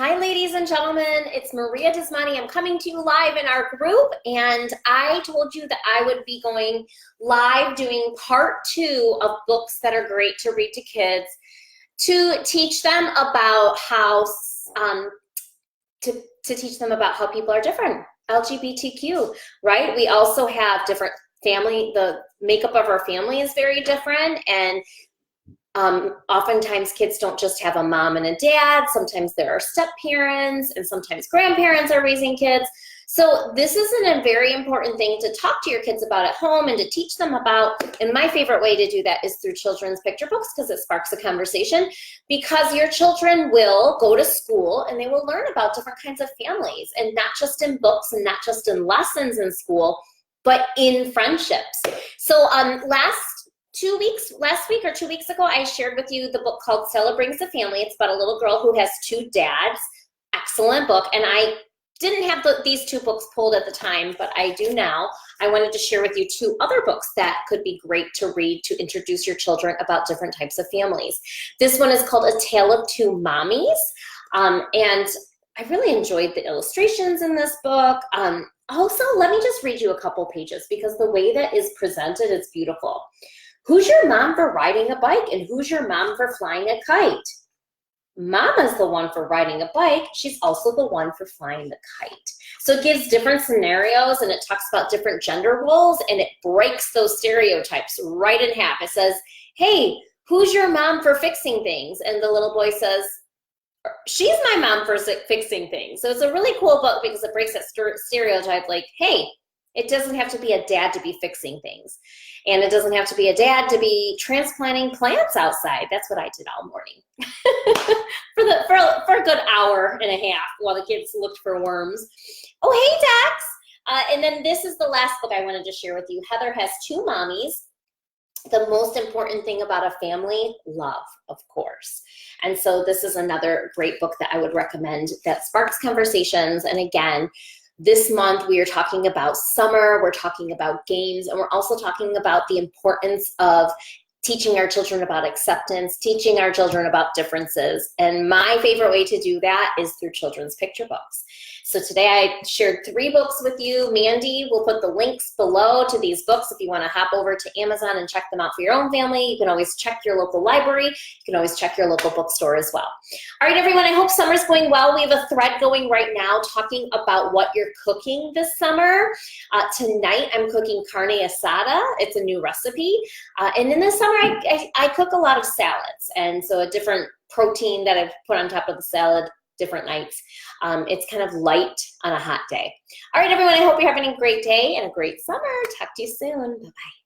Hi, ladies and gentlemen. It's Maria Dismondy. I'm coming to you live in our group, and I told you that I would be going live doing part 2 of books that are great to read to kids to teach them about how to teach them about how people are different, LGBTQ, right? We also have different family. The makeup of our family is very different, and oftentimes kids don't just have a mom and a dad. Sometimes there are step parents, and sometimes grandparents are raising kids. So this is a very important thing to talk to your kids about at home and to teach them about. And my favorite way to do that is through children's picture books, because it sparks a conversation, because your children will go to school and they will learn about different kinds of families, and not just in books and not just in lessons in school, but in friendships. So last week or 2 weeks ago, I shared with you the book called Stella Brings the Family. It's about a little girl who has 2 dads. Excellent book. And I didn't have these 2 books pulled at the time, but I do now. I wanted to share with you 2 other books that could be great to read to introduce your children about different types of families. This one is called A Tale of Two Mommies. And I really enjoyed the illustrations in this book. Also, let me just read you a couple pages, because the way that is presented is beautiful. Who's your mom for riding a bike, and who's your mom for flying a kite? Mama's the one for riding a bike. She's also the one for flying the kite. So it gives different scenarios, and it talks about different gender roles, and it breaks those stereotypes right in half. It says, hey, who's your mom for fixing things? And the little boy says, she's my mom for fixing things. So it's a really cool book, because it breaks that stereotype, like, hey, it doesn't have to be a dad to be fixing things. And it doesn't have to be a dad to be transplanting plants outside. That's what I did all morning for a good hour and a half while the kids looked for worms. Oh, hey, Dax. And then this is the last book I wanted to share with you. Heather Has Two Mommies. The most important thing about a family, love, of course. And so this is another great book that I would recommend that sparks conversations. And again, this month we are talking about summer, we're talking about games, and we're also talking about the importance of teaching our children about acceptance, teaching our children about differences. And my favorite way to do that is through children's picture books. So today I shared 3 books with you. Mandy will put the links below to these books if you want to hop over to Amazon and check them out for your own family. You can always check your local library. You can always check your local bookstore as well. All right, everyone, I hope summer's going well. We have a thread going right now talking about what you're cooking this summer. Tonight I'm cooking carne asada. It's a new recipe. And in the summer I cook a lot of salads. And so a different protein that I've put on top of the salad different nights. It's kind of light on a hot day. All right, everyone, I hope you're having a great day and a great summer. Talk to you soon. Bye-bye.